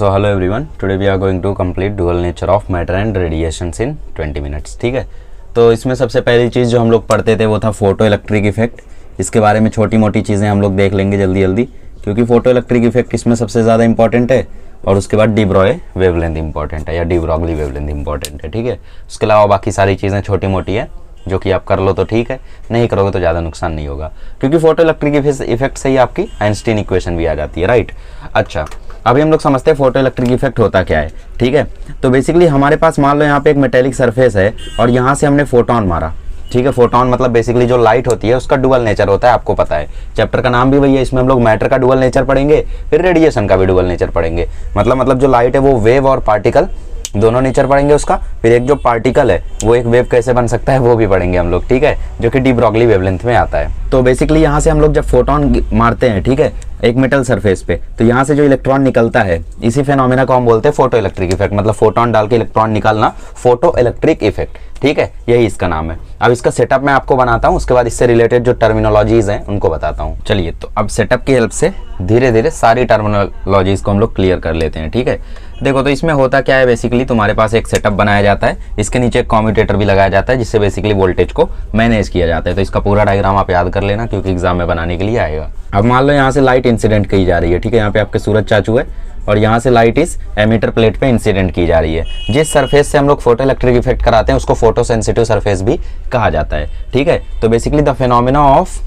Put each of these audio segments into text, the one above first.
So hello everyone, today we are going to complete dual nature of matter and radiations in 20 minutes. ठीक है, तो इसमें सबसे पहली चीज़ जो हम लोग पढ़ते थे वो था फोटो इलेक्ट्रिक इफेक्ट। इसके बारे में छोटी मोटी चीज़ें हम लोग देख लेंगे जल्दी जल्दी, क्योंकि फोटो इलेक्ट्रिक इफेक्ट इसमें सबसे ज़्यादा इंपॉर्टेंट है। और उसके बाद डी ब्रॉय वेवलेंथ इंपॉर्टेंट है या डी ब्रॉगली वेवलेंथ इंपॉर्टेंट है। ठीक है, उसके अलावा बाकी सारी चीज़ें छोटी मोटी है जो कि आप कर लो तो ठीक है, नहीं करोगे तो ज़्यादा नुकसान नहीं होगा, क्योंकि फोटो इलेक्ट्रिक इफेक्ट से ही आपकी आइंस्टीन इक्वेशन भी आ जाती है। राइट, अच्छा अभी हम लोग समझते हैं फोटो इलेक्ट्रिक इफेक्ट होता क्या है। ठीक है, तो बेसिकली हमारे पास मान लो यहाँ पे एक मेटेलिक सरफेस है और यहाँ से हमने फोटोन मारा। ठीक है, फोटोन मतलब बेसिकली जो लाइट होती है उसका डुअल नेचर होता है, आपको पता है, चैप्टर का नाम भी वही है। इसमें हम लोग मैटर का डुअल नेचर पढ़ेंगे, फिर रेडिएशन का भी डुअल नेचर पढ़ेंगे। मतलब जो लाइट है वो वेव और पार्टिकल दोनों नेचर पढ़ेंगे उसका। फिर एक जो पार्टिकल है वो एक वेव कैसे बन सकता है वो भी पढ़ेंगे हम लोग। ठीक है, जो कि डी ब्रॉगली वेवलेंथ में आता है। तो बेसिकली यहाँ से हम लोग जब फोटोन मारते हैं, ठीक है, एक मेटल सरफेस पे, तो यहाँ से जो इलेक्ट्रॉन निकलता है इसी फेनोमेना को हम बोलते हैं फोटो इलेक्ट्रिक इफेक्ट। मतलब फोटोन डाल के इलेक्ट्रॉन निकालना, फोटो इलेक्ट्रिक इफेक्ट। ठीक है, यही इसका नाम है। अब इसका सेटअप मैं आपको बनाता हूँ, उसके बाद इससे रिलेटेड जो टर्मिनोलॉजीज हैं उनको बताता हूँ। चलिए, तो अब सेटअप की हेल्प से धीरे धीरे सारी टर्मिनोलॉजीज को हम लोग क्लियर कर लेते हैं। ठीक है, देखो तो इसमें होता क्या है, बेसिकली तुम्हारे पास एक सेटअप बनाया जाता है, इसके नीचे एक कम्यूटेटर भी लगाया जाता है जिससे बेसिकली वोल्टेज को मैनेज किया जाता है। तो इसका पूरा डायग्राम आप याद कर लेना, क्योंकि एग्जाम में बनाने के लिए आएगा। अब मान लो यहाँ से लाइट इंसिडेंट की जा रही है। ठीक है, यहाँ पे आपके सूरज चाचू है और यहाँ से लाइट इस एमीटर प्लेट पे इंसिडेंट की जा रही है। जिस सरफेस से हम लोग फोटो इलेक्ट्रिक इफेक्ट कराते हैं उसको फोटो सेंसिटिव सरफेस भी कहा जाता है। ठीक है, तो basically the phenomena of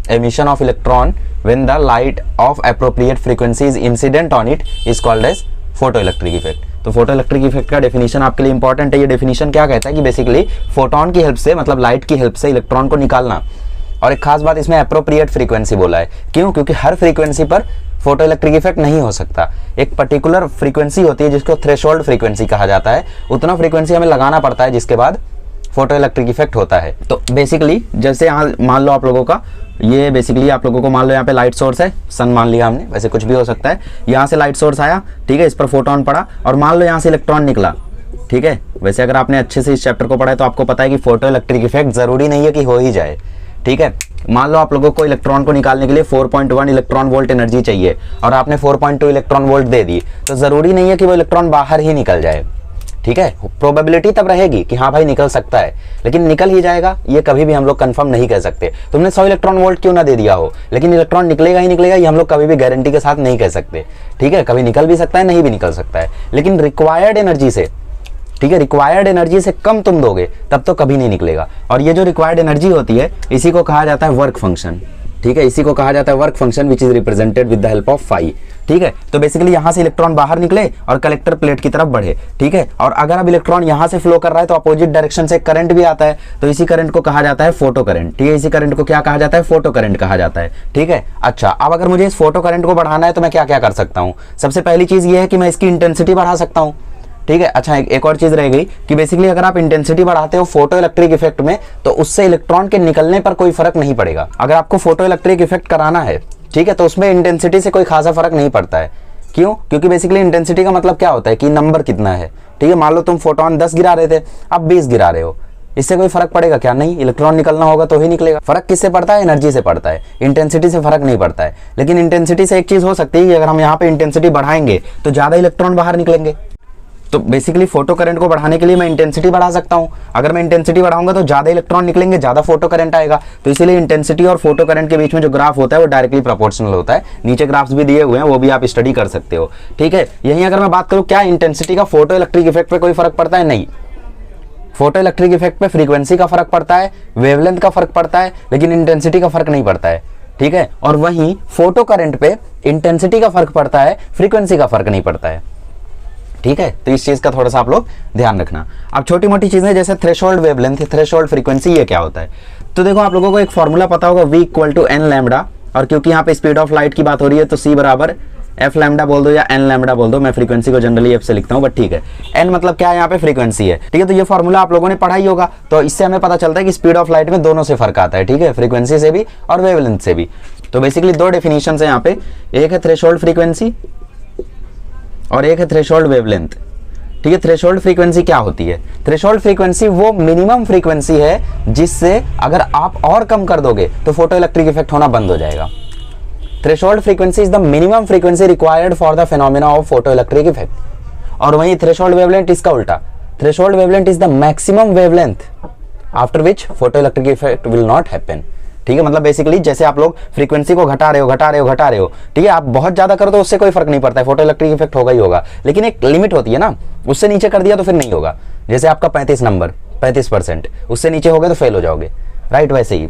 emission of electron when the light of appropriate frequency is incident on it is called as photoelectric effect। तो फोटो इलेक्ट्रिक इफेक्ट का डेफिनेशन आपके लिए इंपॉर्टेंट है। ये डेफिनेशन क्या कहता है कि बेसिकली फोटोन की हेल्प से, मतलब लाइट की हेल्प से इलेक्ट्रॉन को निकालना। और एक खास बात इसमें एप्रोप्रिएट फ्रीक्वेंसी बोला है। क्यों? क्योंकि हर फ्रीक्वेंसी पर फोटो इलेक्ट्रिक इफेक्ट नहीं हो सकता। एक पर्टिकुलर फ्रीक्वेंसी होती है जिसको थ्रेशोल्ड फ्रीक्वेंसी कहा जाता है, उतना फ्रीक्वेंसी हमें लगाना पड़ता है जिसके बाद फोटो इलेक्ट्रिक इफेक्ट होता है। तो बेसिकली जैसे यहाँ मान लो आप लोगों का, ये बेसिकली आप लोगों को मान लो यहाँ पे लाइट सोर्स है, सन मान लिया हमने, वैसे कुछ भी हो सकता है। यहाँ से लाइट सोर्स आया, ठीक है, इस पर फोटोन पड़ा और मान लो यहाँ से इलेक्ट्रॉन निकला। ठीक है, वैसे अगर आपने अच्छे से इस चैप्टर को पढ़ा है तो आपको पता है कि फोटो इलेक्ट्रिक इफेक्ट जरूरी नहीं है कि हो ही जाए। ठीक है, मान लो आप लोगों को इलेक्ट्रॉन को निकालने के लिए 4.1 इलेक्ट्रॉन वोल्ट एनर्जी चाहिए और आपने 4.2 इलेक्ट्रॉन वोल्ट दे दी, तो जरूरी नहीं है कि वो इलेक्ट्रॉन बाहर ही निकल जाए। ठीक है, प्रोबेबिलिटी तब रहेगी कि हाँ भाई निकल सकता है, लेकिन निकल ही जाएगा ये कभी भी हम लोग कंफर्म नहीं कह सकते। तुमने 100 इलेक्ट्रॉन वोल्ट क्यों ना दे दिया हो, लेकिन इलेक्ट्रॉन निकलेगा ही निकलेगा ये हम लोग कभी भी गारंटी के साथ नहीं कह सकते। ठीक है, कभी निकल भी सकता है, नहीं भी निकल सकता है, लेकिन रिक्वायर्ड एनर्जी से, ठीक है, रिक्वायर्ड एनर्जी से कम तुम दोगे तब तो कभी नहीं निकलेगा। और ये जो रिक्वायर्ड एनर्जी होती है इसी को कहा जाता है वर्क फंक्शन। ठीक है, इसी को कहा जाता है work function which is represented with the help of phi. ठीक है, तो बेसिकली यहाँ से इलेक्ट्रॉन बाहर निकले और कलेक्टर प्लेट की तरफ बढ़े। ठीक है, और अगर अब इलेक्ट्रॉन यहाँ से फ्लो कर रहा है तो अपोजिट डायरेक्शन से करंट भी आता है, तो इसी करंट को कहा जाता है फोटो करंट। ठीक है, इसी करंट को क्या कहा जाता है? फोटो करंट कहा जाता है। ठीक है, अच्छा अब अगर मुझे इस फोटो करंट को बढ़ाना है तो मैं क्या क्या कर सकता हूँ? सबसे पहली चीज ये है कि मैं इसकी इंटेंसिटी बढ़ा सकता हूँ। ठीक है, अच्छा एक और चीज रह गई कि बेसिकली अगर आप इंटेंसिटी बढ़ाते हो फोटो इलेक्ट्रिक इफेक्ट में तो उससे इलेक्ट्रॉन के निकलने पर कोई फर्क नहीं पड़ेगा। अगर आपको फोटो इलेक्ट्रिक इफेक्ट कराना है, ठीक है, तो उसमें इंटेंसिटी से कोई खासा फर्क नहीं पड़ता है। क्यों? क्योंकि बेसिकली इंटेंसिटी का मतलब क्या होता है कि नंबर कितना है। ठीक है, मान लो तुम फोटोन 10 गिरा रहे थे, अब 20 गिरा रहे हो, इससे कोई फर्क पड़ेगा क्या? नहीं, इलेक्ट्रॉन निकलना होगा तो ही निकलेगा। फर्क किससे पड़ता है? एनर्जी से पड़ता है, इंटेंसिटी से फर्क नहीं पड़ता है। लेकिन इंटेंसिटी से एक चीज हो सकती है कि अगर हम यहाँ पे इंटेंसिटी बढ़ाएंगे तो ज्यादा इलेक्ट्रॉन बाहर निकलेंगे। तो बेसिकली फोटो करंट को बढ़ाने के लिए मैं इंटेंसिटी बढ़ा सकता हूं। अगर मैं इंटेंसिटी बढ़ाऊंगा तो ज्यादा इलेक्ट्रॉन निकलेंगे, ज्यादा फोटो करंट आएगा। तो इसीलिए इंटेंसिटी और फोटो करंट के बीच में जो ग्राफ होता है वो डायरेक्टली प्रोपोर्शनल होता है। नीचे ग्राफ्स भी दिए हुए हैं, वो भी आप स्टडी कर सकते हो। ठीक है, यहीं अगर मैं बात करूं क्या इंटेंसिटी का फोटो इलेक्ट्रिक इफेक्ट पे कोई फर्क पड़ता है? नहीं, फोटो इलेक्ट्रिक इफेक्ट पे फ्रीक्वेंसी का फर्क पड़ता है, वेवलेंथ का फर्क पड़ता है, लेकिन इंटेंसिटी का फर्क नहीं पड़ता है। ठीक है, और वहीं फोटो करंट पे इंटेंसिटी का फर्क पड़ता है, फ्रीक्वेंसी का फर्क नहीं पड़ता है। ठीक है, तो इस चीज का थोड़ा सा आप लोग ध्यान रखना। अब छोटी मोटी चीजें जैसे थ्रेशोल्ड वेवलेंथ, थ्रेशोल्ड फ्रीक्वेंसी, ये क्या होता है? तो देखो आप लोगों को एक फॉर्मूला पता होगा, V = n लैम्बडा, और क्योंकि यहाँ पे स्पीड ऑफ लाइट की बात हो रही है तो C = f लैम्बडा बोल दो या n लैम्बडा बोल दो। मैं फ्रीक्वेंसी को जनरली f से लिखता हूँ, बट ठीक है, n मतलब क्या है? यहाँ पे फ्रीक्वेंसी है। ठीक है, तो ये फॉर्मूला आप लोगों ने पढ़ा ही होगा, तो इससे हमें पता चलता है कि स्पीड ऑफ लाइट में दोनों से फर्क आता है। ठीक है, फ्रीक्वेंसी से भी और वेवलेंथ से भी। तो बेसिकली दो डेफिनेशन है यहाँ पे, एक है थ्रेशोल्ड फ्रीक्वेंसी और एक है थ्रेशोल्ड वेवलेंथ। ठीक है, थ्रेशोल्ड फ्रीक्वेंसी क्या होती है? थ्रेशोल्ड फ्रीक्वेंसी वो मिनिमम फ्रीक्वेंसी है जिससे अगर आप और कम कर दोगे तो फोटो इलेक्ट्रिक इफेक्ट होना बंद हो जाएगा। Threshold frequency is the minimum frequency required for the phenomena of photo electric effect. और वहीं थ्रेशोल्ड वेवलेंथ इसका उल्टा, threshold wavelength is the maximum wavelength after which photoelectric effect will not happen. ठीक है, मतलब बेसिकली जैसे आप लोग फ्रीक्वेंसी को घटा रहे हो, ठीक है, आप बहुत ज्यादा करो तो उससे कोई फर्क नहीं पड़ता है, फोटो इलेक्ट्रिक इफेक्ट होगा ही होगा, लेकिन एक लिमिट होती है ना, उससे नीचे कर दिया तो फिर नहीं होगा। जैसे आपका 35 नंबर 35%, उससे नीचे हो गए तो फेल हो जाओगे, राइट। वैसे ही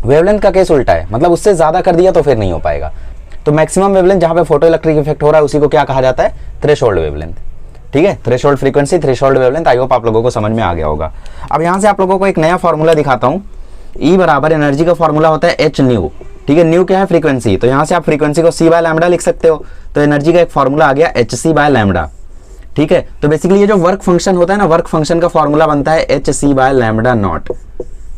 वेवलेंथ का केस उल्टा है, मतलब उससे ज्यादा कर दिया तो फिर नहीं हो पाएगा। तो मैक्सिमम वेवलेंथ जहां पे फोटो इलेक्ट्रिक इफेक्ट हो रहा है उसी को क्या कहा जाता है, थ्रेशोल्ड वेवलेंथ। ठीक है, threshold frequency, threshold wavelength, I hope आप लोगों को समझ में आ गया होगा। अब यहां से आप लोगों को एक नया फॉर्मूला दिखाता हूं। E बराबर एनर्जी का फॉर्मूला होता है एच न्यू। ठीक है, न्यू क्या है, फ्रीक्वेंसी, तो यहां से आप फ्रीक्वेंसी को c बाय लैम्डा लिख सकते हो, तो एनर्जी का एक फॉर्मूला आ गया एच सी बाय लैम्डा। ठीक है, तो बेसिकली ये जो वर्क फंक्शन होता है ना, वर्क फंक्शन का फॉर्मूला बनता है H C by lambda naught,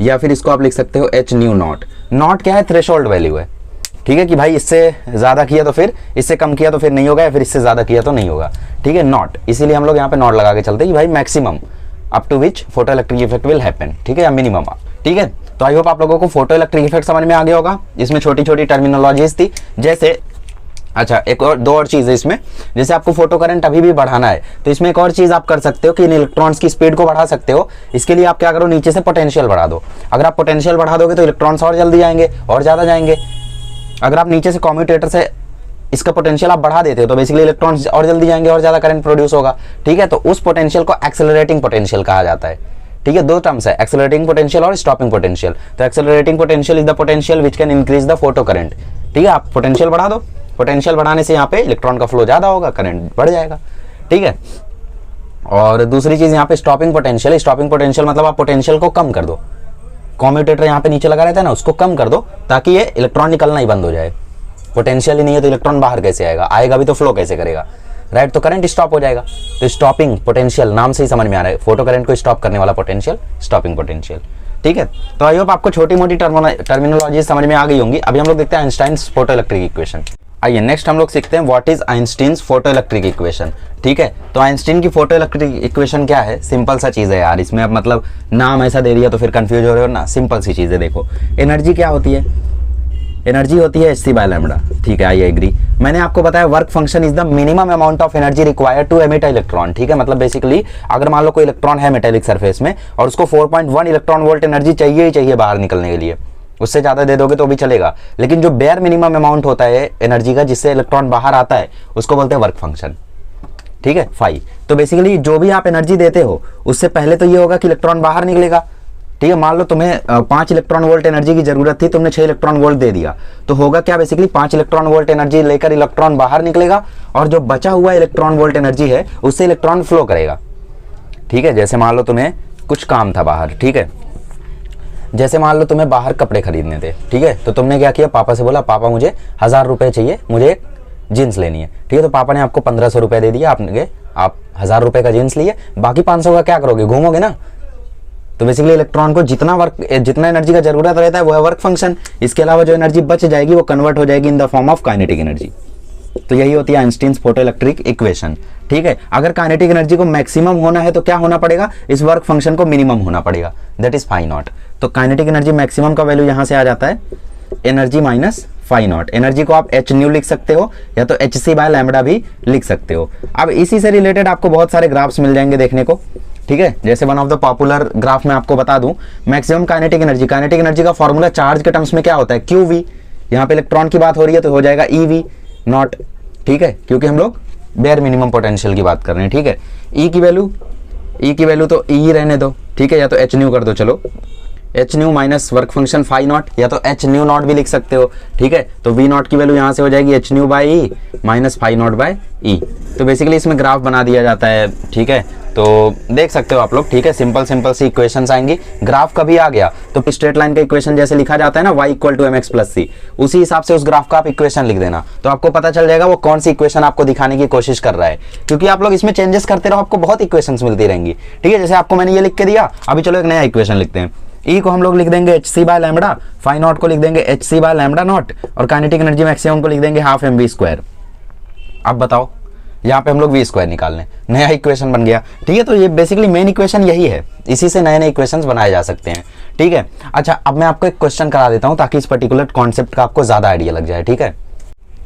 या फिर इसको आप लिख सकते हो एच न्यू नॉट। नॉट क्या है, थ्रेशोल्ड वैल्यू है। ठीक है, कि भाई इससे ज्यादा किया तो फिर, इससे कम किया तो फिर नहीं होगा, या फिर इससे ज्यादा किया तो नहीं होगा। ठीक है, नॉट, इसीलिए हम लोग यहाँ पे नॉट लगा के चलते हैं कि भाई maximum up to which photoelectric effect will happen. ठीक है, या मिनिमम। ठीक है, तो आई होप आप लोगों को फोटो इलेक्ट्रिक इफेक्ट समझ में आ गया होगा। इसमें छोटी छोटी टर्मिनोलॉजीज थी, जैसे अच्छा एक और दो और चीज है इसमें, जैसे आपको फोटो करंट अभी भी बढ़ाना है तो इसमें एक और चीज आप कर सकते हो कि इन इलेक्ट्रॉन्स की स्पीड को बढ़ा सकते हो। इसके लिए आप क्या करो, नीचे से पोटेंशियल बढ़ा दो। अगर आप पोटेंशियल बढ़ा दोगे तो इलेक्ट्रॉन्स और जल्दी जाएंगे और ज्यादा जाएंगे। अगर आप नीचे से कम्यूटेटर से इसका पोटेंशियल आप बढ़ा देते हो तो बेसिकली इलेक्ट्रॉन्स और जल्दी जाएंगे और ज्यादा करंट प्रोड्यूस होगा। ठीक है, तो उस पोटेंशियल को एक्सेलरेटिंग पोटेंशियल कहा जाता है। ठीक है, दो टर्म्स है, एक्सेलरेटिंग पोटेंशियल और स्टॉपिंग पोटेंशियल। तो accelerating potential is the potential which can increase the photo current. ठीक है, आप पोटेंशियल बढ़ा दो, पोटेंशियल बढ़ाने से यहाँ पे इलेक्ट्रॉन का फ्लो ज्यादा होगा, करंट बढ़ जाएगा। ठीक है, और दूसरी चीज यहाँ पे स्टॉपिंग पोटेंशियल। स्टॉपिंग पोटेंशियल मतलब आप पोटेंशियल को कम कर दो, कम्यूटेटर यहाँ पे नीचे लगा रहता है ना, उसको कम कर दो ताकि ये इलेक्ट्रॉन निकलना ही बंद हो जाए। पोटेंशियल ही नहीं है तो इलेक्ट्रॉन बाहर कैसे आएगा, आएगा भी तो फ्लो कैसे करेगा, राइट। तो करंट स्टॉप हो जाएगा। तो स्टॉपिंग पोटेंशियल नाम से ही समझ में आ रहा है, फोटो करंट को स्टॉप करने वाला पोटेंशियल स्टॉपिंग पोटेंशियल। ठीक है, तो आई होप आपको छोटी मोटी टर्मिनोलॉजी समझ में आ गई होंगी। अभी हम लोग देखते हैं आइंस्टाइन्स फोटो इलेक्ट्रिक इक्वेशन। आइए नेक्स्ट हम लोग सीखते हैं what is Einstein's photo electric equation. ठीक है, तो आइंस्टीन की फोटो इलेक्ट्रिक इक्वेशन क्या है, सिंपल सा चीज है यार। इसमें अब मतलब नाम ऐसा दे दिया तो फिर कंफ्यूज हो रहे हो ना, सिंपल सी चीज है। देखो एनर्जी क्या होती है, एनर्जी होती है एच सी बाय लैम्डा। ठीक है, आई एग्री। मैंने आपको बताया work function is the minimum amount of energy required to emit electron. ठीक है, मतलब बेसिकली अगर मान लो कोई इलेक्ट्रॉन है मेटेलिक सरफेस में और उसको 4.1 इलेक्ट्रॉन वोल्ट एनर्जी चाहिए ही चाहिए बाहर निकलने के लिए, उससे ज्यादा दे दोगे तो भी चलेगा, लेकिन जो बेयर मिनिमम अमाउंट होता है एनर्जी का जिससे इलेक्ट्रॉन बाहर आता है उसको बोलते हैं वर्क फंक्शन। ठीक है, फाई। तो बेसिकली जो भी आप एनर्जी देते हो उससे पहले तो ये होगा कि इलेक्ट्रॉन बाहर निकलेगा। ठीक है, मान लो तुम्हें 5 इलेक्ट्रॉन वोल्ट एनर्जी की जरूरत थी, तुमने 6 इलेक्ट्रॉन वोल्ट दे दिया, तो होगा क्या, बेसिकली 5 इलेक्ट्रॉन वोल्ट एनर्जी लेकर इलेक्ट्रॉन बाहर निकलेगा और जो बचा हुआ इलेक्ट्रॉन वोल्ट एनर्जी है उससे इलेक्ट्रॉन फ्लो करेगा। ठीक है, जैसे मान लो तुम्हें कुछ काम था बाहर। ठीक है, जैसे मान लो तुम्हें बाहर कपड़े खरीदने थे। ठीक है, तो तुमने क्या किया, पापा से बोला पापा मुझे 1000 रुपए चाहिए, मुझे एक जीन्स लेनी है। ठीक है, तो पापा ने आपको 1500 रुपए दे दिया, आप 1000 रुपए का जीन्स लिए, बाकी 500 का क्या करोगे, घूमोगे ना। तो बेसिकली इलेक्ट्रॉन को जितना एनर्जी का जरूरत रहता है वो है वर्क फंक्शन। इसके अलावा जो एनर्जी बच जाएगी वो कन्वर्ट हो जाएगी in the form of kinetic energy. तो यही होती है आइंस्टीन्स फोटो इलेक्ट्रिक इक्वेशन। ठीक है, अगर काइनेटिक एनर्जी को मैक्सिमम होना है तो क्या होना पड़ेगा, इस वर्क फंक्शन को मिनिमम होना पड़ेगा, दैट इज फाई नॉट। तो काइनेटिक एनर्जी मैक्सिमम का वैल्यू यहां से आ जाता है energy minus phi naught. Energy को आप एच न्यू लिख सकते हो या तो एच सी बाय लैम्डा भी लिख सकते हो। अब इसी से रिलेटेड आपको बहुत सारे ग्राफ्स मिल जाएंगे देखने को। ठीक है, जैसे one of the popular graph में आपको बता दूं, मैक्सिमम काइनेटिक एनर्जी का फॉर्मूला चार्ज के टर्म्स में क्या होता है, क्यू वी। यहाँ पे इलेक्ट्रॉन की बात हो रही है तो हो जाएगा ई वी नॉट। ठीक है, क्योंकि हम लोग बेयर मिनिमम पोटेंशियल की बात कर रहे हैं। ठीक है, ई की वैल्यू तो ई रहने दो। ठीक है, या तो एच न्यू कर दो, चलो H nu minus work function phi naught, या तो एच न्यू नॉट भी लिख सकते हो। ठीक है, तो वी नॉट की वैल्यू यहां से हो जाएगी H nu by E minus phi naught by E. तो बेसिकली इसमें ग्राफ बना दिया जाता है। ठीक है, तो देख सकते हो आप लोग। ठीक है, सिंपल सी इक्वेशंस आएंगी। ग्राफ कभी आ गया तो स्ट्रेट लाइन का इक्वेशन जैसे लिखा जाता है ना, y equal to M X plus C, उसी हिसाब से उस ग्राफ का आप इक्वेशन लिख देना, तो आपको पता चल जाएगा वो कौन सी इक्वेशन आपको दिखाने की कोशिश कर रहा है। क्योंकि आप लोग इसमें चेंजेस करते रहो, आपको बहुत इक्वेशंस मिलती रहेंगी। ठीक है, जैसे आपको मैंने ये लिख के दिया, अभी चलो एक नया इक्वेशन लिखते हैं। ई को हम लोग लिख देंगे H C by lambda, phi naught को लिख देंगे H C by lambda naught, और काइनेटिक एनर्जी मैक्सिमम को लिख देंगे हाफ एम वी स्क्वायर। अब बताओ, यहाँ पे हम लोग वी स्क्वायर निकालने, नया इक्वेशन बन गया। ठीक है, तो ये बेसिकली मेन इक्वेशन यही है, इसी से नए नए इक्वेशंस बनाए जा सकते हैं। ठीक है। अच्छा, अब मैं आपको एक क्वेश्चन करा देता हूं ताकि इस पर्टिकुलर कॉन्सेप्ट का आपको ज्यादा आइडिया लग जाए। ठीक है,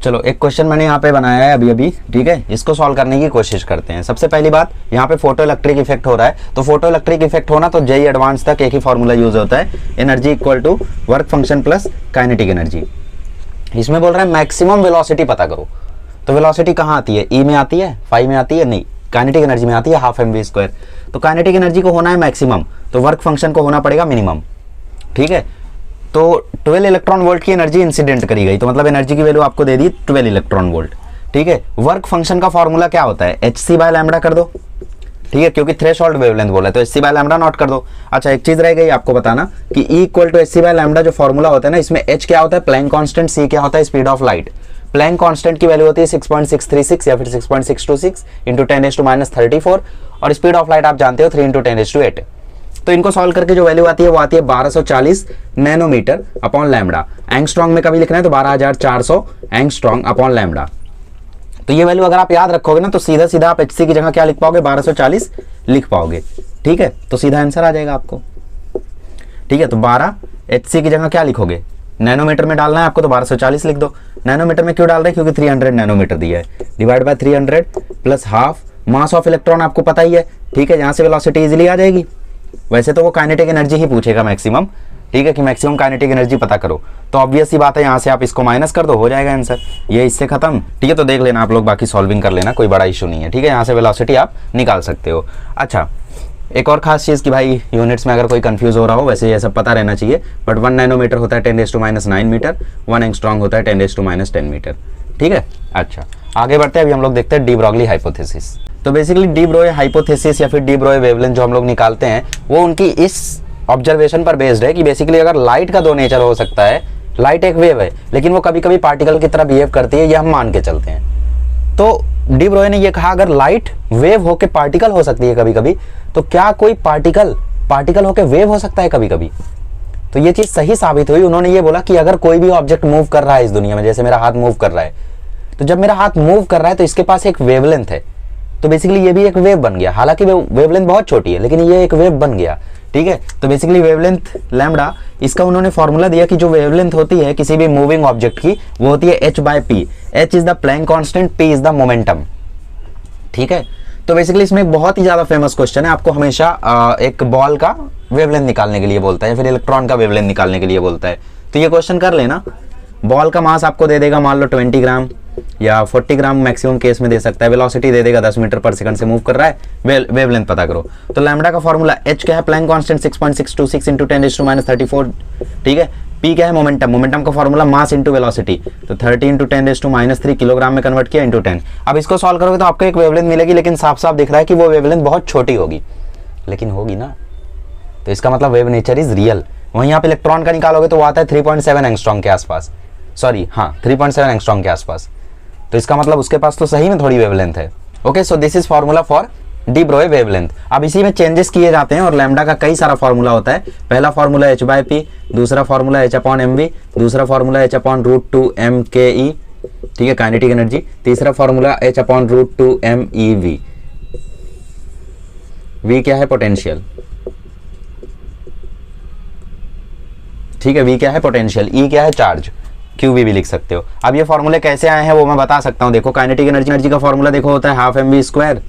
चलो एक क्वेश्चन मैंने यहाँ पे बनाया है अभी, ठीक है, इसको सॉल्व करने की कोशिश करते हैं। सबसे पहली बात, यहाँ पे फोटो इलेक्ट्रिक इफेक्ट हो रहा है, तो फोटो इलेक्ट्रिक इफेक्ट होना तो जेई एडवांस तक एक ही फॉर्मूला यूज होता है, energy equal to work function plus kinetic energy. इसमें बोल रहा है मैक्सिमम वेलोसिटी पता करो, तो वेलोसिटी कहाँ आती है, ई में आती है, फाई में आती है, नहीं काइनेटिक एनर्जी में आती है, हाफ mv²। तो काइनेटिक एनर्जी को होना है मैक्सिमम, तो वर्क फंक्शन को होना पड़ेगा मिनिमम। ठीक है, तो 12 इलेक्ट्रॉन वोल्ट की एनर्जी इंसिडेंट करी गई, तो मतलब एनर्जी की वैल्यू आपको दे दी 12 इलेक्ट्रॉन वोल्ट। ठीक है, वर्क फंक्शन का फॉर्मूला क्या होता है, hc/λ कर दो। ठीक है, क्योंकि थ्रेशोल्ड वेवलेंथ बोला है तो hc/λ नोट कर दो। अच्छा, एक चीज रह गई आपको बताना कि E इक्वल टू hc/λ जो फॉर्मूला होता है ना, इसमें h क्या होता है, प्लैंक कांस्टेंट, c क्या होता है, speed of light. Planck constant की वैल्यू होती है 6.636 या फिर 6.626 इंटू 10⁻34 और स्पीड ऑफ लाइट आप जानते हो 3 इंटू 10⁸ तो इनको सॉल्व करके जो वैल्यू आती है वो आती है 1240 नैनोमीटर अपॉन लैम्बडा। एंगस्ट्रॉन्ग में कभी लिखना है तो 12400 एंगस्ट्रॉन्ग अपॉन लैम्बडा। तो ये वैल्यू अगर आप याद रखोगे ना तो सीधा सीधा आप hc की जगह क्या लिख पाओगे, 1240 लिख पाओगे। ठीक है, तो सीधा आंसर आ जाएगा आपको। ठीक है, तो 12 hc की जगह क्या लिखोगे, नैनोमीटर में डालना है आपको तो 1240 लिख दो। नैनोमीटर में क्यों डाल रहे हैं, क्योंकि 300 नैनोमीटर दिया है, divide by 300 plus half mass of electron आपको पता ही है। ठीक है, यहाँ से वेलोसिटी इजीली आ जाएगी। वैसे तो वो काइनेटिक एनर्जी ही पूछेगा मैक्सिमम, ठीक है, कि मैक्सिमम काइनेटिक एनर्जी पता करो, तो ऑब्वियस सी बात है यहाँ से आप इसको माइनस कर दो, हो जाएगा आंसर, ये इससे खत्म। ठीक है, तो देख लेना आप लोग, बाकी सॉल्विंग कर लेना, कोई बड़ा इशू नहीं है। ठीक है, यहाँ से वेलोसिटी आप निकाल सकते हो। अच्छा, एक और खास चीज़ कि भाई यूनिट्स में अगर कोई कंफ्यूज हो रहा हो, वैसे ये सब पता रहना चाहिए, बट 1 नैनोमीटर होता है 10⁻⁹ मीटर, 1 एंगस्ट्रॉन्ग होता है 10⁻⁻10 मीटर। ठीक है, अच्छा आगे बढ़ते हैं। अभी हम लोग देखते हैं डी ब्रॉगली हाइपोथेसिस। तो बेसिकली डी ब्रोए हाइपोथेसिस या फिर डी ब्रोए वेवलेंथ जो हम लोग निकालते हैं वो उनकी इस ऑब्जर्वेशन पर बेस्ड है कि बेसिकली अगर लाइट का दो नेचर हो सकता है, लाइट एक वेव है लेकिन वो कभी कभी पार्टिकल की तरह बिहेव करती है, ये हम मान के चलते हैं। तो डी ब्रोए ने ये कहा अगर लाइट वेव होके पार्टिकल हो सकती है कभी कभी, तो क्या कोई पार्टिकल होके वेव हो सकता है कभी कभी। तो ये चीज सही साबित हुई। उन्होंने ये बोला कि अगर कोई भी ऑब्जेक्ट मूव कर रहा है इस दुनिया में, जैसे मेरा हाथ मूव कर रहा है, तो जब मेरा हाथ मूव कर रहा है तो इसके पास एक वेवलेंथ है, तो बेसिकली ये भी एक वेव बन गया। हालांकि वेवलेंथ बहुत छोटी है लेकिन ये एक वेव बन गया। ठीक है, तो बेसिकली वेवलेंथ लैम्बडा, इसका उन्होंने फॉर्मूला दिया कि जो वेवलेंथ होती है किसी भी मूविंग ऑब्जेक्ट की वो होती है h/p। h is the plank constant, p is the momentum. ठीक है, तो बेसिकली इसमें एक बहुत ही ज्यादा फेमस क्वेश्चन है, आपको हमेशा एक बॉल का वेवलेंथ निकालने के लिए बोलता है, फिर इलेक्ट्रॉन का वेवलेंथ निकालने के लिए बोलता है। तो ये क्वेश्चन कर लेना। बॉल का मास आपको दे देगा मान लो 20 ग्राम या 40 ग्राम मैक्सिमम केस में दे सकता है, वेलोसिटी दे देगा 10 मीटर पर सेकंड से मूव कर रहा है, वेवलेंथ पता करो। तो लैम्बडा का फॉर्मूला h क्या है, प्लैंक कांस्टेंट 6.626 इंटू 10⁻34। ठीक है, p क्या है, मोमेंटम का फॉर्मूला मास इंटू वेलोसिटी, तो 30 इंटू 10⁻³ किलोग्राम में कन्वर्ट किया इंटू 10। अब इसको सॉल्व करोगे तो आपको एक वेवलेंथ मिलेगी, लेकिन साफ साफ दिख रहा है कि वो वेवलेंथ बहुत छोटी होगी, लेकिन होगी ना, तो इसका मतलब वेव नेचर इज रियल। वहीं आप इलेक्ट्रॉन का निकालोगे तो वो आता है 3.7 एंगस्ट्रॉन्ग के आसपास, सॉरी हाँ 3.7 एंगस्ट्रॉन्ग के आसपास, तो इसका मतलब उसके पास तो सही में थोड़ी वेवलेंथ है। Okay, so this is formula for de Broglie wavelength. अब इसी में चेंजेस किए जाते हैं और लैम्बडा का कई सारा फॉर्मूला होता है। पहला फॉर्मूला h/p, दूसरा फॉर्मूला h/mv, दूसरा फॉर्मूला h/√2mke, ठीक है, काइनेटिक एनर्जी, तीसरा फॉर्मूला h/√2mev। v क्या है, पोटेंशियल। ठीक है, v क्या है, पोटेंशियल, e क्या है, चार्ज, QV भी लिख सकते हो। अब ये फॉर्मूले कैसे आए हैं वो मैं बता सकता हूँ। देखो काइनेटिक एनर्जी का फॉर्मूला देखो होता है हाफ mv²।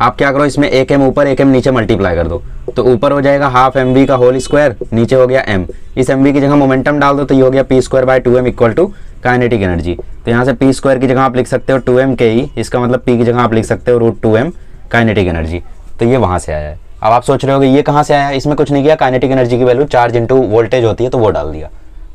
आप क्या करो, इसमें 1m ऊपर 1m नीचे मल्टीप्लाई कर दो, तो ऊपर हो जाएगा हाफ mv का होल स्क्वायर, नीचे हो गया m। इस mv की जगह मोमेंटम डाल दो तो ये हो गया p²/2m equal to kinetic energy. तो यहाँ से p² की जगह आप लिख सकते हो 2m/ke, इसका मतलब p की जगह आप लिख सकते हो √2m काइनेटिक एनर्जी। तो ये वहां से आया है। अब आप सोच रहे हो कि ये कहाँ से आया, इसमें कुछ नहीं किया, काइनेटिक एनर्जी की वैल्यू चार्ज इंटू वोल्टेज होती है तो वो डाल दिया,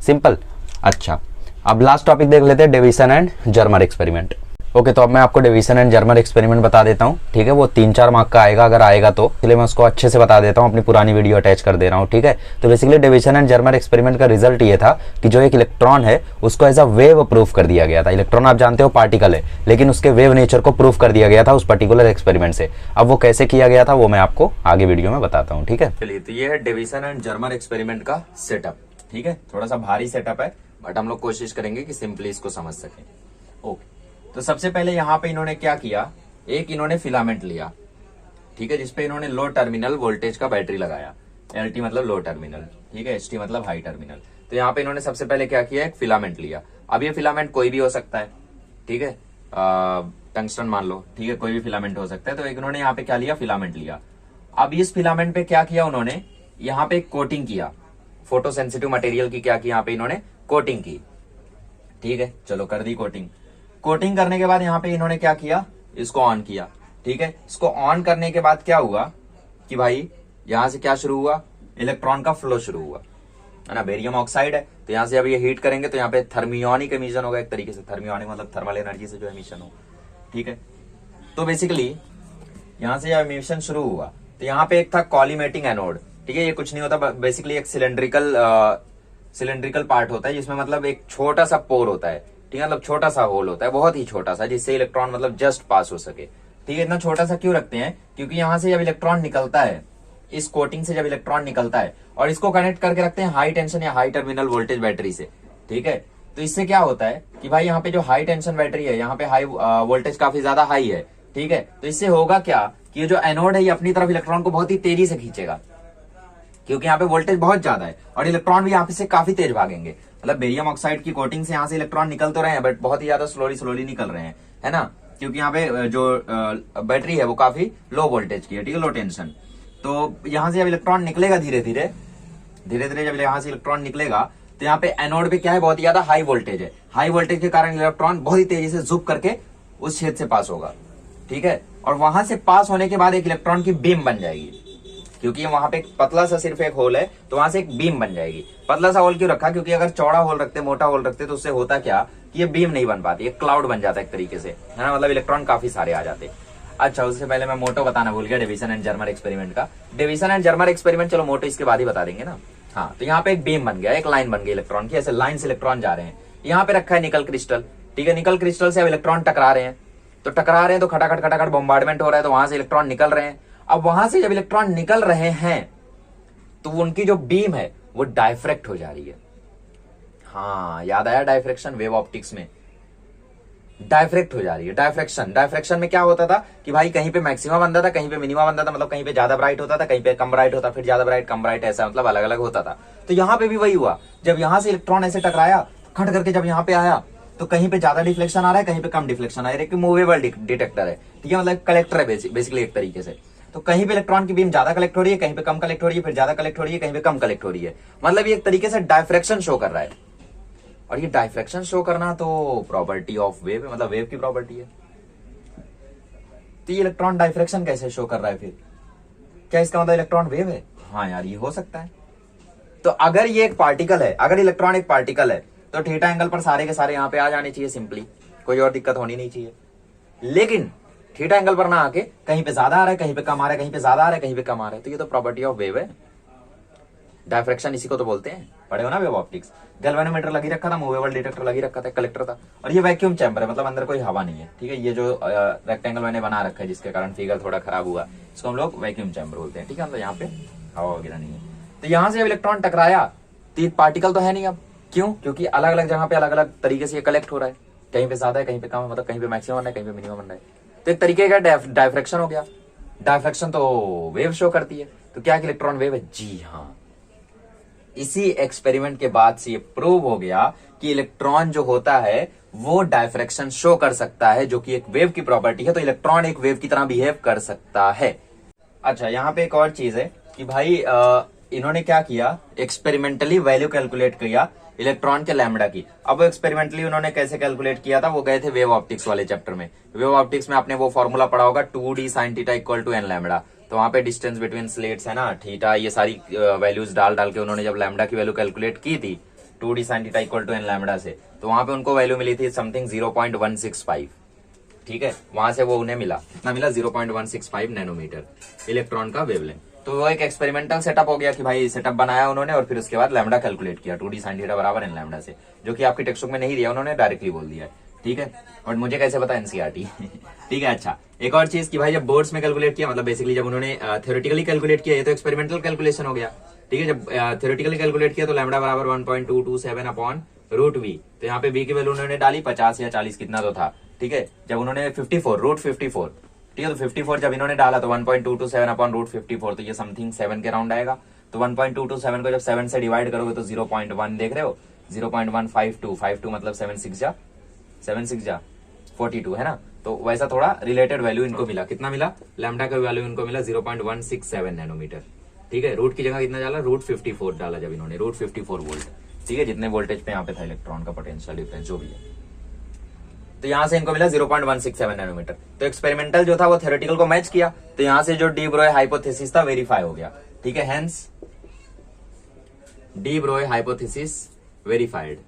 सिंपल। अच्छा, अब लास्ट टॉपिक देख लेते हैं, Davisson and Germer experiment. Okay, तो अब मैं आपको डेविसन एंड जर्मर एक्सपेरिमेंट बता देता हूँ। ठीक है, वो 3-4 मार्क का आएगा अगर आएगा तो, इसलिए मैं उसको अच्छे से बता देता हूँ, अपनी पुरानी वीडियो अटैच कर दे रहा हूँ। ठीक है, तो basically Davisson and Germer experiment का रिजल्ट ये था कि जो एक इलेक्ट्रॉन है उसको एज अ वेव प्रूफ कर दिया गया था। इलेक्ट्रॉन आप जानते हो पार्टिकल है, लेकिन उसके वेव नेचर को प्रूफ कर दिया गया था उस पर्टिकुलर एक्सपेरिमेंट से। अब वो कैसे किया गया था वो मैं आपको आगे वीडियो में बताता हूँ। ठीक है, चलिए, तो ये है डेविसन एंड जर्मर एक्सपेरिमेंट का सेटअप। ठीक है, थोड़ा सा भारी सेटअप है बट हम लोग कोशिश करेंगे कि सिंपली इसको समझ सकें। ओके, तो सबसे पहले यहाँ पे इन्होंने क्या किया, एक इन्होंने फिलामेंट लिया, ठीक है, जिसपे इन्होंने लो टर्मिनल वोल्टेज का बैटरी लगाया। LT मतलब लो टर्मिनल, ठीक है, ST मतलब हाई टर्मिनल। तो यहाँ पे इन्होंने सबसे पहले क्या किया, एक फिलामेंट लिया। अब ये फिलामेंट कोई भी हो सकता है, ठीक है, टंगस्टन मान लो, ठीक है, कोई भी फिलामेंट हो सकता है। तो इन्होंने यहाँ पे क्या लिया, फिलामेंट लिया। अब इस फिलामेंट पे क्या किया उन्होंने, यहाँ पे कोटिंग किया, फोटो सेंसिटिव मटेरियल की क्या की, यहाँ पे इन्होंने कोटिंग की, ठीक है, चलो कर दी कोटिंग। कोटिंग करने के बाद यहाँ पे इन्होंने क्या किया, इसको ऑन किया, ठीक है। इसको ऑन करने के बाद क्या हुआ कि भाई यहां से क्या शुरू हुआ, इलेक्ट्रॉन का फ्लो शुरू हुआ, है ना, बेरियम ऑक्साइड है। तो यहां से जब ये हीट करेंगे तो यहाँ पे थर्मियोनिक एमिशन होगा, एक तरीके से थर्मियोनिक मतलब थर्मल एनर्जी से जो एमिशन हो, ठीक है। तो बेसिकली यहां से जब एमिशन शुरू हुआ तो यहाँ पे एक था कॉलीमेटिंग एनोड, ठीक है। ये कुछ नहीं होता, बेसिकली एक सिलेंड्रिकल पार्ट होता है, जिसमें मतलब एक छोटा सा पोर होता है, ठीक है, मतलब छोटा सा होल होता है, बहुत ही छोटा सा, जिससे इलेक्ट्रॉन मतलब जस्ट पास हो सके, ठीक है। इतना छोटा सा क्यों रखते हैं, क्योंकि यहां से जब इलेक्ट्रॉन निकलता है, इस कोटिंग से जब इलेक्ट्रॉन निकलता है, और इसको कनेक्ट करके रखते हैं हाई टेंशन या हाई टर्मिनल वोल्टेज बैटरी से, ठीक है। तो इससे क्या होता है कि भाई यहाँ पे जो हाई टेंशन बैटरी है, यहाँ पे हाई वोल्टेज काफी ज्यादा हाई है, ठीक है। तो इससे होगा क्या कि ये जो एनोड है ये अपनी तरफ इलेक्ट्रॉन को बहुत ही तेजी से खींचेगा, क्योंकि यहाँ पे वोल्टेज बहुत ज्यादा है, और इलेक्ट्रॉन भी यहाँ पे से काफी तेज भागेंगे। मतलब बेरियम ऑक्साइड की कोटिंग से यहाँ से इलेक्ट्रॉन निकल तो रहे हैं, बट बहुत ही ज्यादा स्लोली निकल रहे हैं, है ना, क्योंकि यहाँ पे जो बैटरी है वो काफी लो वोल्टेज की है, ठीक है, लो टेंशन। तो यहाँ से जब इलेक्ट्रॉन निकलेगा धीरे धीरे जब यहाँ से इलेक्ट्रॉन निकलेगा, तो यहाँ पे एनोड पे क्या है, बहुत ही ज्यादा हाई वोल्टेज है। हाई वोल्टेज के कारण इलेक्ट्रॉन बहुत ही तेजी से जुप करके उस छेद से पास होगा, ठीक है। और वहां से पास होने के बाद एक इलेक्ट्रॉन की बीम बन जाएगी, क्योंकि वहां पे एक पतला सा सिर्फ एक होल है, तो वहां से एक बीम बन जाएगी। पतला सा होल क्यों रखा, क्योंकि अगर चौड़ा होल रखते, मोटा होल रखते, तो उससे होता क्या कि ये बीम नहीं बन पाती, एक क्लाउड बन जाता है एक तरीके से, है ना, मतलब इलेक्ट्रॉन काफी सारे आ जाते। अच्छा, उससे पहले मैं मोटो बताना भूल गया, डिवीजन एंड जर्मर एक्सपेरिमेंट का। डिवीजन एंड जर्मर एक्सपेरिमेंट चलो मोटो इसके बाद ही बता देंगे ना। हाँ, तो यहाँ पे एक बीम बन गया, एक लाइन बन गई इलेक्ट्रॉन की, ऐसे लाइन से इलेक्ट्रॉन जा रहे हैं। यहाँ पे रखा है निकल क्रिस्टल, ठीक है, निकल क्रिस्टल से अब इलेक्ट्रॉन टकरा रहे हैं, तो खटाखट बॉम्बार्डमेंट हो रहा है, तो वहां से इलेक्ट्रॉन निकल रहे हैं। अब वहां से जब इलेक्ट्रॉन निकल रहे हैं तो उनकी जो बीम है वो डायफ्रेक्ट हो जा रही है। हाँ, याद आया डायफ्रेक्शन, वेव ऑप्टिक्स में डायफ्रेक्ट हो जा रही है। डायफ्रेक्शन में क्या होता था कि भाई कहीं पे मैक्सिमम बनता था, कहीं पे मिनिमम बनता था, मतलब कहीं पे ज्यादा ब्राइट होता था, कहीं पे कम ब्राइट होता, फिर ज्यादा ब्राइट कम ब्राइट, ऐसा मतलब अलग अलग होता था। तो यहाँ पे भी वही हुआ, जब यहाँ से इलेक्ट्रॉन ऐसे टकराया, खट करके जब यहाँ पे आया, तो कहीं पे ज्यादा डिफ्लेक्शन आ रहा है, कहीं पे कम डिफ्लेक्शन आ रहा है। एक मूवेबल डिटेक्टर है, ठीक है, मतलब कलेक्टर है बेसिकली एक तरीके से। तो कहीं पे इलेक्ट्रॉन की बीम ज्यादा कलेक्ट हो रही है, कहीं पे कम कलेक्ट हो रही है, फिर ज्यादा कलेक्ट हो रही है, कहीं पे कम कलेक्ट हो रही है। मतलब ये एक तरीके से डायफ्रेक्शन शो कर रहा है। और ये डायफ्रेक्शन शो करना तो प्रॉपर्टी ऑफ वेव है, मतलब वेव की प्रॉपर्टी है। तो ये इलेक्ट्रॉन डायफ्रेक्शन कैसे शो कर रहा है फिर? क्या इसका मतलब इलेक्ट्रॉन वेव है? हाँ यार, ये हो सकता है। तो अगर ये एक पार्टिकल है, अगर इलेक्ट्रॉन एक पार्टिकल है, तो थीटा एंगल पर सारे के सारे यहाँ पे आ जाने चाहिए सिंपली, कोई और दिक्कत होनी नहीं चाहिए। लेकिन थीटा एंगल पर ना आके कहीं पे ज्यादा आ रहा है, कहीं पे कम आ रहा है, कहीं पे ज्यादा आ रहा है, कहीं पे कम आ रहा है। तो ये तो प्रॉपर्टी ऑफ वेव है, डायफ्रेक्शन इसी को तो बोलते हैं, पढ़े हो ना वेव ऑप्टिक्स। गैल्वेनोमीटर लगी रखा था, मूवेबल डिटेक्टर लगी रखा था, कलेक्टर था, और ये वैक्यूम चैम्बर है, मतलब अंदर कोई हवा नहीं है, ठीक है। ये जो रेक्टेंगल मैंने बना रखा है जिसके कारण फिगर थोड़ा खराब हुआ, इसको हम लोग वैक्यूम चैम्बर बोलते हैं, ठीक है, मतलब यहाँ पे हवा वगैरह नहीं है। तो यहाँ से जब इलेक्ट्रॉन टकराया तो पार्टिकल तो है नहीं अब, क्यों? क्योंकि अलग अलग जगह पे अलग अलग तरीके से ये कलेक्ट हो रहा है, कहीं पे ज्यादा है, कहीं पे कम है, मतलब कहीं पे मैक्सिमम बन रहा है, कहीं पे मिनिमम बन रहा है। तो एक तरीके का डायफ्रेक्शन हो गया। डायफ्रेक्शन तो वेव शो करती है, तो क्या इलेक्ट्रॉन वेव है? जी हाँ। इसी एक्सपेरिमेंट के बाद से ये प्रूव हो गया कि इलेक्ट्रॉन जो होता है वो डायफ्रेक्शन शो कर सकता है, जो कि एक वेव की प्रॉपर्टी है। तो इलेक्ट्रॉन एक वेव की तरह बिहेव कर सकता है। अच्छा, यहाँ पे एक और चीज है कि भाई इन्होंने क्या किया, एक्सपेरिमेंटली वैल्यू कैलकुलेट किया इलेक्ट्रॉन के लैम्डा की। अब एक्सपेरिमेंटली उन्होंने कैसे कैलकुलेट किया था, वो गए थे वेव ऑप्टिक्स वाले चैप्टर में। वेव ऑप्टिक्स में आपने वो फॉर्मूला पढ़ा होगा 2d sin theta equal to n lambda. तो वहां पे डिस्टेंस बिटवीन स्लेट्स है ना, थीटा, ये सारी वैल्यूज डाल के उन्होंने जब लैम्डा की वैल्यू कैलकुलेट की थी 2d sin theta equal to n lambda से, तो वहां पे उनको वैल्यू मिली थी समथिंग 0.165, ठीक है। वहां से वो उन्हें मिला, कितना मिला? 0.165 नैनोमीटर इलेक्ट्रॉन का वेवलेंथ। तो वो एक एक्सपेरिमेंटल सेटअप हो गया कि भाई सेटअप बनाया उन्होंने, और फिर उसके बाद लैम्डा कैलकुलेट किया 2d sin थीटा बराबर n लैम्डा से, जो कि आपकी टेक्स्ट बुक में नहीं दिया, उन्होंने डायरेक्टली बोल दिया, ठीक है। और मुझे कैसे पता? एनसीईआरटी ठीक है। अच्छा, एक और चीज कि भाई जब बोर्ड्स में कैलकुलेट किया, मतलब बेसिकली जब उन्होंने थ्योरेटिकली कैलकुलेट किया, ये तो एक्सपेरिमेंटल कैलकुलेशन हो गया, ठीक है। जब थ्योरेटिकली कैलकुलेट किया तो लैम्डा बराबर 1.227 अपॉन रूट वी। तो यहाँ पे वी की वैल्यू उन्होंने डाली 50 या 40 कितना तो था, ठीक है। जब उन्होंने 54 रूट 54, ठीक है, तो 54 जब इन्होंने डाला तो 1.227 अपॉन रूट 54, तो ये समथिंग 7 के राउंड आएगा। तो 1.227 को जब 7 से डिवाइड करोगे तो 0.1 देख रहे हो, 0.152 मतलब 7 6 जा 42 है ना। तो वैसा थोड़ा रिलेटेड वैल्यू इनको मिला। कितना मिला? लैम्डा का वैल्यू इनको मिला 0.167 नैनोमीटर। ठीक है, रूट की जगह कितना डाला? रूट 54 डाला जब इन्होंने, रूट 54 वोल्ट। ठीक है, जितने वोल्टेज पे यहाँ पे था इलेक्ट्रॉन का पोटेंशियल डिफरेंस जो भी है। तो यहां से इनको मिला 0.167 नैनोमीटर। तो एक्सपेरिमेंटल जो था वो थ्योरेटिकल को मैच किया, तो यहां से जो डी ब्रोय हाइपोथेसिस था वेरीफाई हो गया। ठीक है, हेंस डी ब्रोय हाइपोथेसिस वेरीफाइड।